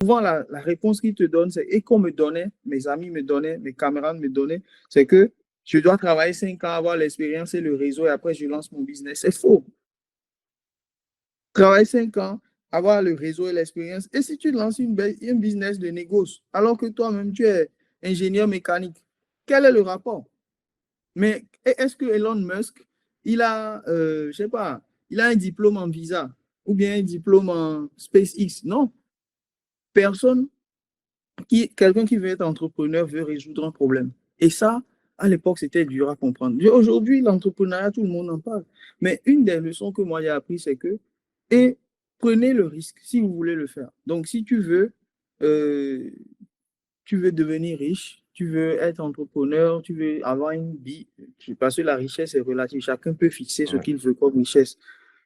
souvent, la réponse qu'ils te donnent, c'est, et qu'on me donnait, mes amis me donnaient, mes camarades me donnaient, c'est que je dois travailler 5 ans, avoir l'expérience et le réseau, et après, je lance mon business. C'est faux. Travailler 5 ans, avoir le réseau et l'expérience. Et si tu lances un business de négoce, alors que toi-même, tu es ingénieur mécanique, quel est le rapport? Mais est-ce que Elon Musk, il a, je sais pas, il a un diplôme en visa ou bien un diplôme en SpaceX? Non. Personne quelqu'un qui veut être entrepreneur veut résoudre un problème. Et ça, à l'époque, c'était dur à comprendre. Aujourd'hui, l'entrepreneuriat, tout le monde en parle. Mais une des leçons que moi j'ai appris, c'est que, et prenez le risque si vous voulez le faire. Donc, si euh, tu veux devenir riche, tu veux être entrepreneur, tu veux avoir une vie, parce que la richesse est relative. Chacun peut fixer ce Ouais. qu'il veut comme richesse.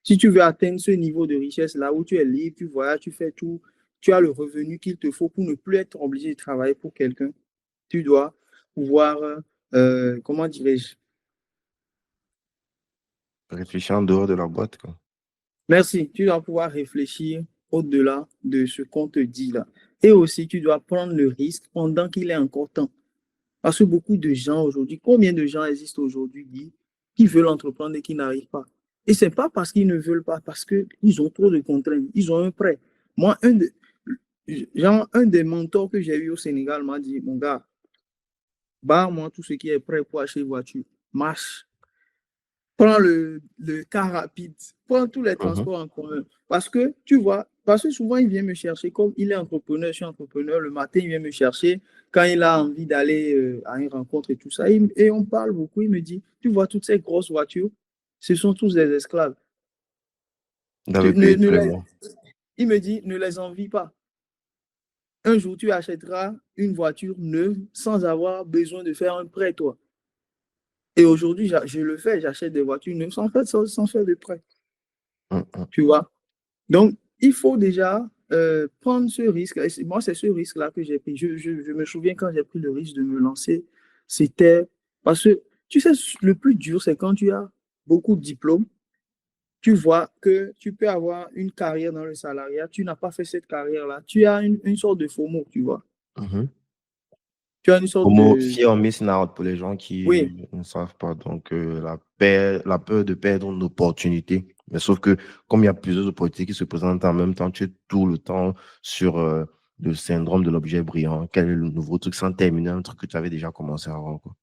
Si tu veux atteindre ce niveau de richesse là où tu es libre, tu voyages, tu fais tout, tu as le revenu qu'il te faut pour ne plus être obligé de travailler pour quelqu'un, tu dois pouvoir, comment dirais-je? Réfléchir en dehors de la boîte, quoi. Merci, tu dois pouvoir réfléchir au-delà de ce qu'on te dit là. Et aussi, tu dois prendre le risque pendant qu'il est encore temps. Parce que beaucoup de gens aujourd'hui, combien de gens existent aujourd'hui qui veulent entreprendre et qui n'arrivent pas? Et ce n'est pas parce qu'ils ne veulent pas, parce qu'ils ont trop de contraintes, ils ont un prêt. Moi, un des mentors que j'ai eu au Sénégal m'a dit, mon gars, barre-moi tout ce qui est prêt pour acheter une voiture. Marche. Prends le car rapide. Prends tous les Mhm. transports en commun. Parce que, tu vois, parce que souvent, il vient me chercher, comme il est entrepreneur, je suis entrepreneur, le matin, il vient me chercher quand il a envie d'aller à une rencontre et tout ça. Et on parle beaucoup, il me dit, tu vois, toutes ces grosses voitures, ce sont tous des esclaves. Avec eux, vraiment. Il me dit, ne les envie pas. Un jour, tu achèteras une voiture neuve sans avoir besoin de faire un prêt, toi. Et aujourd'hui, je le fais, j'achète des voitures neuves sans faire de prêt. Mhm. Tu vois? Donc, il faut déjà prendre ce risque. Et moi, c'est ce risque-là que j'ai pris. Je me souviens quand j'ai pris le risque de me lancer, c'était parce que, tu sais, le plus dur, c'est quand tu as beaucoup de diplômes, tu vois que tu peux avoir une carrière dans le salariat, tu n'as pas fait cette carrière-là, tu as une sorte de FOMO, tu vois. Mhm. Tu as une sorte Homo, de... fear of missing out pour les gens Oui, qui ne savent pas. Donc, la peur de perdre une opportunité. Mais sauf que, comme il y a plusieurs opportunités qui se présentent en même temps, tu es tout le temps sur le syndrome de l'objet brillant. Quel est le nouveau truc sans terminer un truc que tu avais déjà commencé avant, quoi.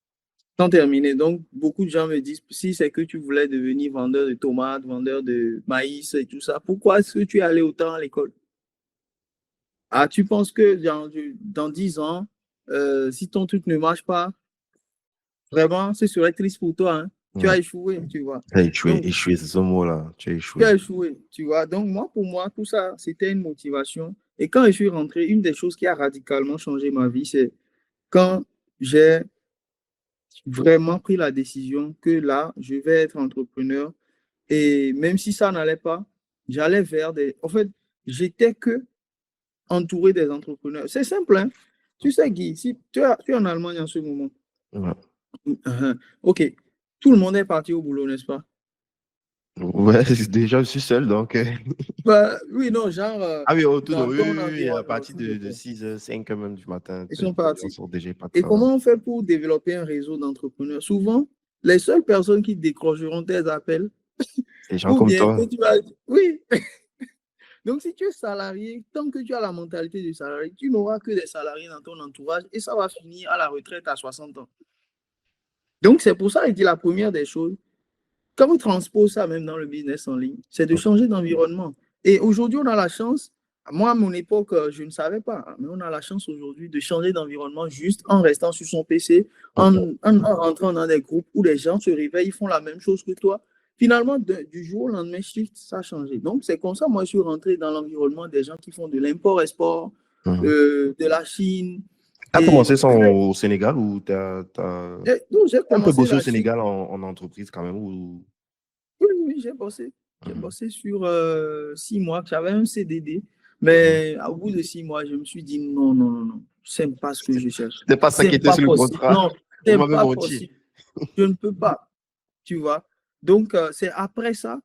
sans terminer. Donc, beaucoup de gens me disent, si c'est que tu voulais devenir vendeur de tomates, vendeur de maïs et tout ça, pourquoi est-ce que tu es allé autant à l'école? Ah, tu penses que dans 10 ans, si ton truc ne marche pas, vraiment, ce serait triste pour toi, hein? Tu Ouais. as échoué, tu vois. Tu as échoué, Donc, échoué, c'est ce mot-là. Tu as tu échoué. as échoué, tu vois. Donc, moi, pour moi, tout ça, c'était une motivation. Et quand je suis rentré, une des choses qui a radicalement changé ma vie, c'est quand j'ai vraiment pris la décision que là, je vais être entrepreneur. Et même si ça n'allait pas, j'allais vers des... En fait, j'étais que entouré des entrepreneurs. C'est simple, hein? Tu sais, Guy, si tu es en Allemagne en ce moment, Ouais. ok, tout le monde est parti au boulot, n'est-ce pas? Ouais, déjà, je suis seul, donc. Bah, oui, non, genre, Ah oui, autour de dans oui, ton oui, oui, à environnement, partir autour de de toi, 6h, 5h même du matin, ils sont les gens partis. sont déjà pas de Et travail. comment on fait pour développer un réseau d'entrepreneurs? Souvent, les seules personnes qui décrocheront tes appels, Des gens ou comme bien que toi. tu vas... Oui, donc si tu es salarié, tant que tu as la mentalité du salarié, tu n'auras que des salariés dans ton entourage et ça va finir à la retraite à 60 ans. Donc, c'est pour ça que je dis la première des choses, quand on transpose ça même dans le business en ligne, c'est de changer d'environnement. Et aujourd'hui, on a la chance, moi, à mon époque, je ne savais pas, mais on a la chance aujourd'hui de changer d'environnement juste en restant sur son PC, en rentrant dans des groupes où les gens se réveillent, ils font la même chose que toi. Finalement, du jour au lendemain, shift, ça a changé. Donc, c'est comme ça, moi, je suis rentré dans l'environnement des gens qui font de l'import-export, Mhm. de la Chine. Tu as Et commencé ça au Sénégal ou tu as, donc, j'ai un peu commencé bossé au la Chine. Sénégal en entreprise quand même ou... Oui, oui, j'ai bossé. J'ai Mhm. bossé sur 6 mois. J'avais un CDD. Mhm. Mais au bout de 6 mois, je me suis dit non, non, non, non. C'est pas ce que je cherche. C'est pas ça qui C'est était pas sur le possible. contrat. Non, Vous c'est m'avez pas menti. possible. Je ne peux pas. Tu vois. Donc, c'est après ça.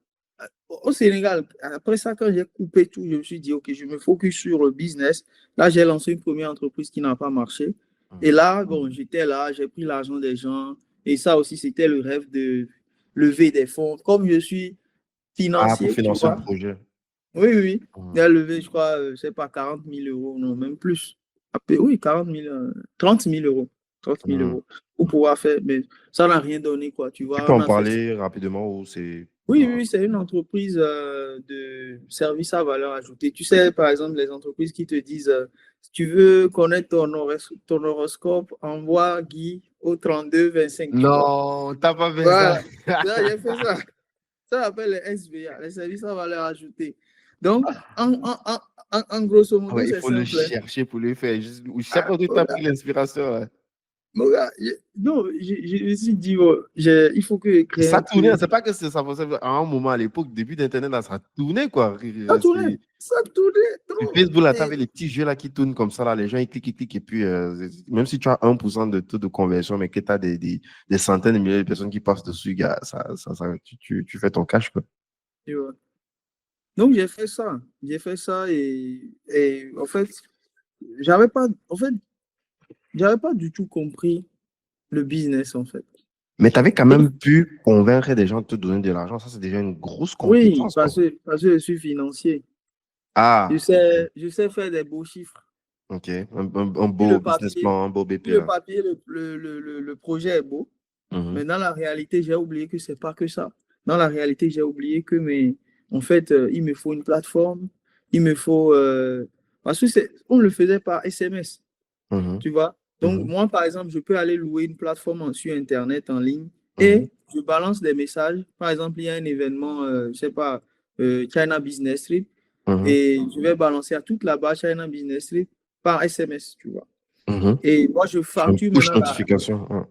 Au Sénégal, après ça, quand j'ai coupé tout, je me suis dit, OK, je me focus sur le business. Là, j'ai lancé une première entreprise qui n'a pas marché. Et Mhm. là, bon, j'étais là, j'ai pris l'argent des gens. Et ça aussi, c'était le rêve de lever des fonds. Comme je suis Ah, pour financier, tu financer un vois. projet. Oui, oui, oui. Mhm. J'ai levé, je crois, je sais pas, 40 000 euros, non, même plus. Oui, 40 000, 30 000 euros. 30 000 Mhm. euros pour pouvoir faire. Mais ça n'a rien donné, quoi. Tu Tu vois, peux on en a fait. parler rapidement ou c'est... Oui, oui, oui, c'est une entreprise de service à valeur ajoutée. Tu sais, par exemple, les entreprises qui te disent, si tu veux connaître ton horoscope, envoie Guy au 32 25, tu vois. Non, t'as pas fait ça. Voilà. Là, j'ai fait ça. Ça s'appelle les SVA, les services à valeur ajoutée. Donc, en grosso Ah modo, ouais, il c'est faut le simple, hein. chercher pour le faire. Je sais Ah, pas d'où tu as pris l'inspiration, là. mon gars, non, je me suis dit, bon, il faut que je Et crée ça un tournait, truc. c'est pas que ça faisait à un moment à l'époque, début d'Internet, là, ça tournait, quoi. Ça tournait Sur trop. Facebook, là, tu avais les petits jeux là qui tournent comme ça, là, les gens ils cliquent, et puis même si tu as 1% de taux de conversion, mais que tu as des centaines de milliers de personnes qui passent dessus, gars, tu fais ton cash, quoi. Tu vois. Donc, j'ai fait ça. J'ai fait ça et en fait, j'avais pas, en fait, j'avais pas du tout compris le business, en fait. Mais tu avais quand Et- même pu convaincre des gens de te donner de l'argent, ça c'est déjà une grosse oui, compétence, quoi. parce que je suis financier. Ah, ok, Je sais faire des beaux chiffres. ok. Un Sur beau le business papier, plan, un beau BP, sur le là. papier, le projet est beau. Mhm, Mais dans la réalité, j'ai oublié que c'est pas que ça. Dans la réalité, j'ai oublié que, en fait, il me faut une plateforme, il me faut, parce que on le faisait par SMS, mhm, tu vois. Donc, mhm, moi, par exemple, je peux aller louer une plateforme sur Internet en ligne mhm, et je balance des messages. Par exemple, il y a un événement, je sais pas, China Business Trip, mhm, et je vais balancer à toute la base China Business Trip par SMS, tu vois. mhm. Et moi, je C'est une facture push maintenant notification. Ouais.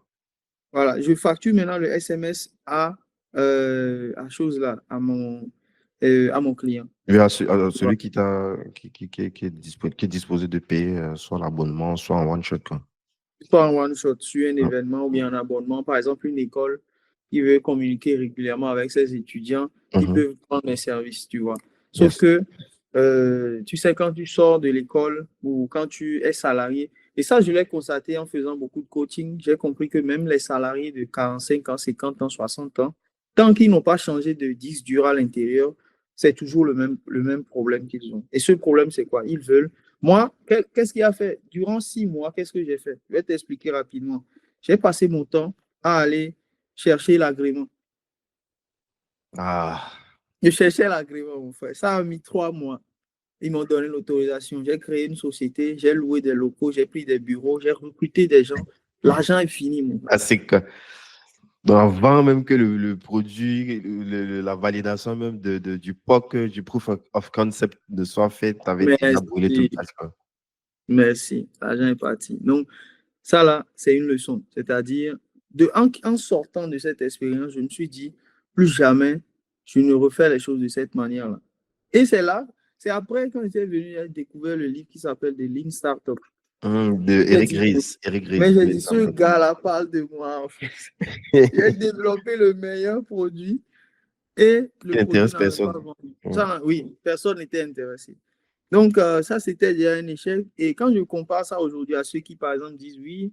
voilà, je facture maintenant le SMS à chose là, à mon client. Oui, à Tu vois. celui qui est disposé de payer soit l'abonnement, soit en one shot, quoi. Pas en one shot sur un Mm, événement ou bien un abonnement. Par exemple, une école qui veut communiquer régulièrement avec ses étudiants, ils mhm. peuvent prendre mes services, tu vois. Sauf Yes. que, tu sais, quand tu sors de l'école ou quand tu es salarié, et ça, je l'ai constaté en faisant beaucoup de coaching, j'ai compris que même les salariés de 45 ans, 50 ans, 60 ans, tant qu'ils n'ont pas changé de disque dur à l'intérieur, c'est toujours le même problème qu'ils ont. Et ce problème, c'est quoi? Ils veulent moi, qu'est-ce qu'il a fait? Durant 6 mois, qu'est-ce que j'ai fait? Je vais t'expliquer rapidement. J'ai passé mon temps à aller chercher l'agrément. Ah, Je cherchais l'agrément, mon frère. Ça a mis 3 mois. Ils m'ont donné l'autorisation. J'ai créé une société, j'ai loué des locaux, j'ai pris des bureaux, j'ai recruté des gens. L'argent est fini, mon frère. ah, c'est que, donc avant même que le produit, la validation même du POC, du Proof of Concept ne soit fait, tu avais déjà brûlé tout le Merci, cash, quoi. merci. L'argent est parti. Donc, ça là, c'est une leçon. C'est-à-dire, en sortant de cette expérience, je me suis dit, plus jamais, je ne refais les choses de cette manière-là. Et c'est là, c'est après, quand j'étais venu, j'ai découvert le livre qui s'appelle The Lean Startup. De J'ai Eric dit, Ries. Eric mais Ries. j'ai dit, ce gars-là parle de moi, en fait. J'ai développé le meilleur produit et le Qui produit n'intéresse n'avait pas personne. vendu. Ouais. Ça, oui, personne n'était intéressé. Donc, ça, c'était déjà un échec. Et quand je compare ça aujourd'hui à ceux qui, par exemple, disent, oui,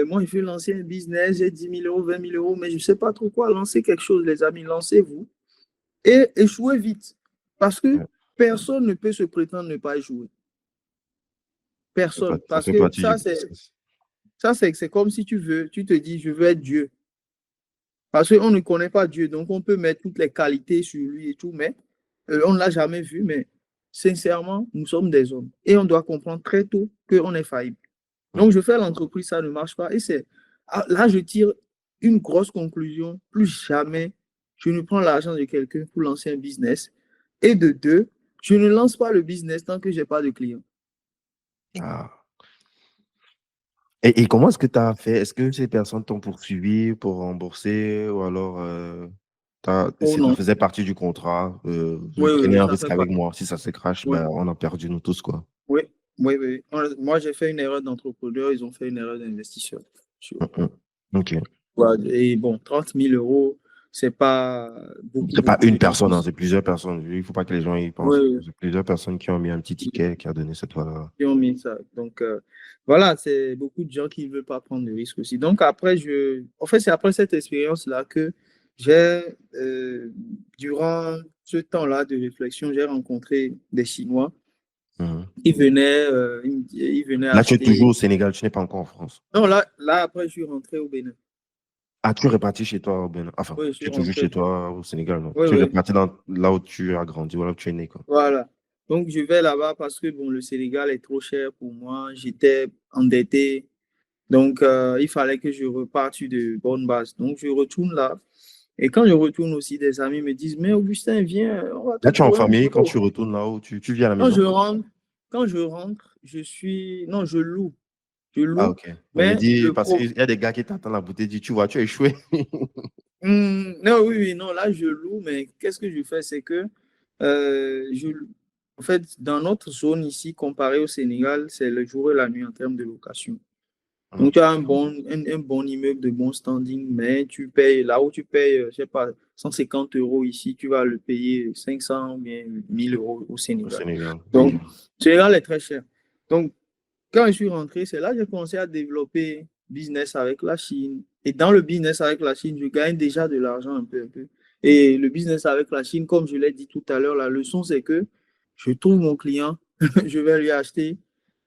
moi, je veux lancer un business, j'ai 10 000 euros, 20 000 euros, mais je ne sais pas trop quoi, lancer quelque chose, les amis, lancez-vous et échouez vite. Parce que Ouais. personne ne peut se prétendre ne pas échouer. Personne. Ça Parce fait que partie du process. c'est comme si tu te dis, je veux être Dieu. Parce qu'on ne connaît pas Dieu, donc on peut mettre toutes les qualités sur lui et tout, mais on ne l'a jamais vu, mais sincèrement, nous sommes des hommes. Et on doit comprendre très tôt qu'on est faillible. Mm. Donc, je fais l'entreprise, ça ne marche pas. Et là, je tire une grosse conclusion. Plus jamais, je ne prends l'argent de quelqu'un pour lancer un business. Et de deux, je ne lance pas le business tant que je n'ai pas de clients. Ah. Et comment est-ce que tu as fait? Est-ce que ces personnes t'ont poursuivi pour rembourser ou alors Oh ça non. faisait partie du contrat? Vous Oui, oui, prenez oui, un ça risque fait pas. avec moi. Si ça se crache, Oui, ben, on a perdu nous tous, quoi. oui, oui, oui. Moi, j'ai fait une erreur d'entrepreneur, ils ont fait une erreur d'investisseur. Mm, mm. Ok. Ouais, et bon, 30 000 euros. c'est pas beaucoup, C'est pas beaucoup une de personne, hein, dépenses. c'est plusieurs personnes. Il faut pas que les gens y Oui, pensent. oui, C'est plusieurs personnes qui ont mis un petit ticket qui a donné cette valeur. qui ont mis ça. Donc, voilà, c'est beaucoup de gens qui ne veulent pas prendre de risques aussi. Donc, après, en fait, c'est après cette expérience-là que j'ai, durant ce temps-là de réflexion, j'ai rencontré des Chinois. Mhm. Ils venaient Là, tu es toujours acheter. au Sénégal, tu n'es pas encore en France. Non, là, après, je suis rentré au Bénin. Ah, tu es reparti chez toi au Bénin. Enfin, Oui, je tu suis es toujours chez rentré. toi au Sénégal, non? Oui, Tu es oui, reparti là où tu as grandi, là où tu es né, quoi. voilà. Donc, je vais là-bas parce que bon, le Sénégal est trop cher pour moi. J'étais endetté. Donc, il fallait que je reparte sur de bonnes bases. Donc, je retourne là. Et quand je retourne aussi, des amis me disent, mais Augustin, viens, on va te Là, tu es en trouver un famille, quand boulot. tu retournes là où tu vis à la Quand maison? je rentre, quand je rentre, je suis. Non, je loue. Je Ah, loue. ok. On me Mais dit, le parce pro. qu'il y a des gars qui t'attendent à la bouteille, disent, tu vois, tu as échoué. Non, oui, oui, non, là, je loue, mais qu'est-ce que je fais? C'est que, je, en fait, dans notre zone ici, comparé au Sénégal, c'est le jour et la nuit en termes de location. Donc, tu as un bon immeuble de bon standing, mais tu payes, là où tu payes, je sais pas, 150 euros ici, tu vas le payer 500 ou bien 1000 euros au Au Sénégal. Sénégal. Donc, Ok. le Sénégal est très cher. Donc, quand je suis rentré, c'est là que j'ai commencé à développer business avec la Chine. Et dans le business avec la Chine, je gagne déjà de l'argent un peu, un peu. Et le business avec la Chine, comme je l'ai dit tout à l'heure, la leçon, c'est que je trouve mon client, je vais lui acheter.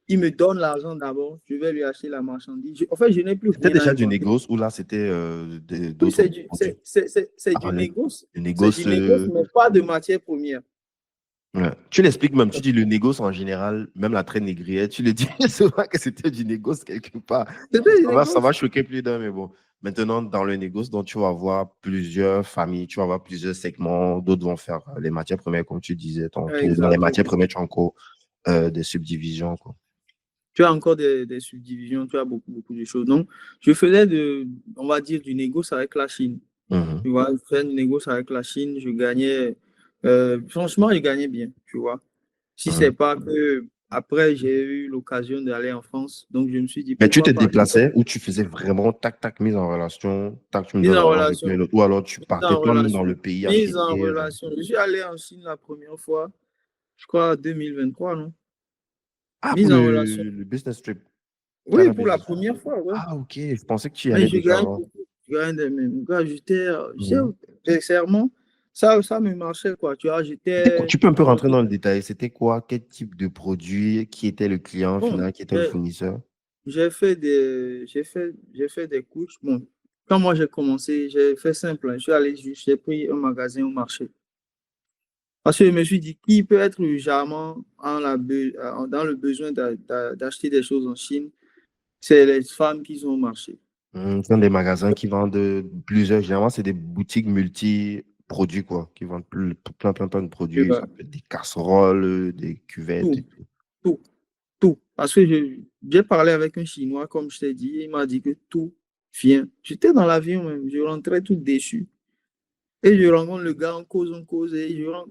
Il me donne l'argent d'abord, je vais lui acheter la marchandise. En fait, je n'ai plus C'était rien à déjà du inventer. négoce ou là, c'était Oui, d'autres produits? c'est du Ah, négoce. le C'est négoce, du négoce, mais pas de matière première. ouais. Tu l'expliques même, tu dis le négoce en général, même la traite négrière, tu le dis souvent que c'était du négoce quelque part. C'était du Ça va négoce. choquer plus d'un, mais bon. Maintenant, dans le négoce, donc, tu vas avoir plusieurs familles, tu vas avoir plusieurs segments, d'autres vont faire les matières premières, comme tu disais tantôt. Dans les matières Exactement. premières, tu as encore des subdivisions, quoi. Tu as encore des subdivisions, tu as beaucoup, beaucoup de choses. Donc, je faisais on va dire, du négoce avec la Chine. Mhm. Tu vois, je faisais du négoce avec la Chine, je gagnais, franchement, je gagnais bien, tu vois. Si c'est Mhm. pas que après, j'ai eu l'occasion d'aller en France, donc je me suis dit, Mais tu te pourquoi pas. déplaçais ou tu faisais vraiment tac, tac, mise en relation, tac, tu me Mise donnes en l'argent, je te relation, mets l'autre. Ou alors tu mise partais en toi-même dans relation, le pays mise en acheter. relation. Je suis allé en Chine la première fois, je crois, en 2023, non? Ah, pour Mise en relation. le business trip. Oui, Ghana pour la Business. première fois, ouais. Ah, ok. Je pensais que tu y Mais allais je déjà gagne avant. beaucoup. Je gagne des mêmes. Gars, Mhm. sincèrement, ça me marchait, quoi. Tu vois, Tu peux un peu rentrer dans le détail. C'était quoi? Quel type de produit? Qui était le client bon, final? Qui était le fournisseur? j'ai fait des couches. Bon, quand moi j'ai commencé, j'ai fait simple, hein. Je suis allé, j'ai pris un magasin au marché. Parce que je me suis dit, qui peut être légèrement dans le besoin d'acheter des choses en Chine? C'est les femmes qui sont au marché. Ce sont des magasins qui vendent plusieurs. Généralement, c'est des boutiques multi-produits, quoi, qui vendent plein, plein, plein de Tu produits. vois, Ça peut être des casseroles, des cuvettes tout, et tout. tout. Tout. Parce que j'ai parlé avec un Chinois, comme je t'ai dit, il m'a dit que tout vient. J'étais dans l'avion même, je rentrais tout déçu. Et je rencontre le gars, on cause, et je rencontre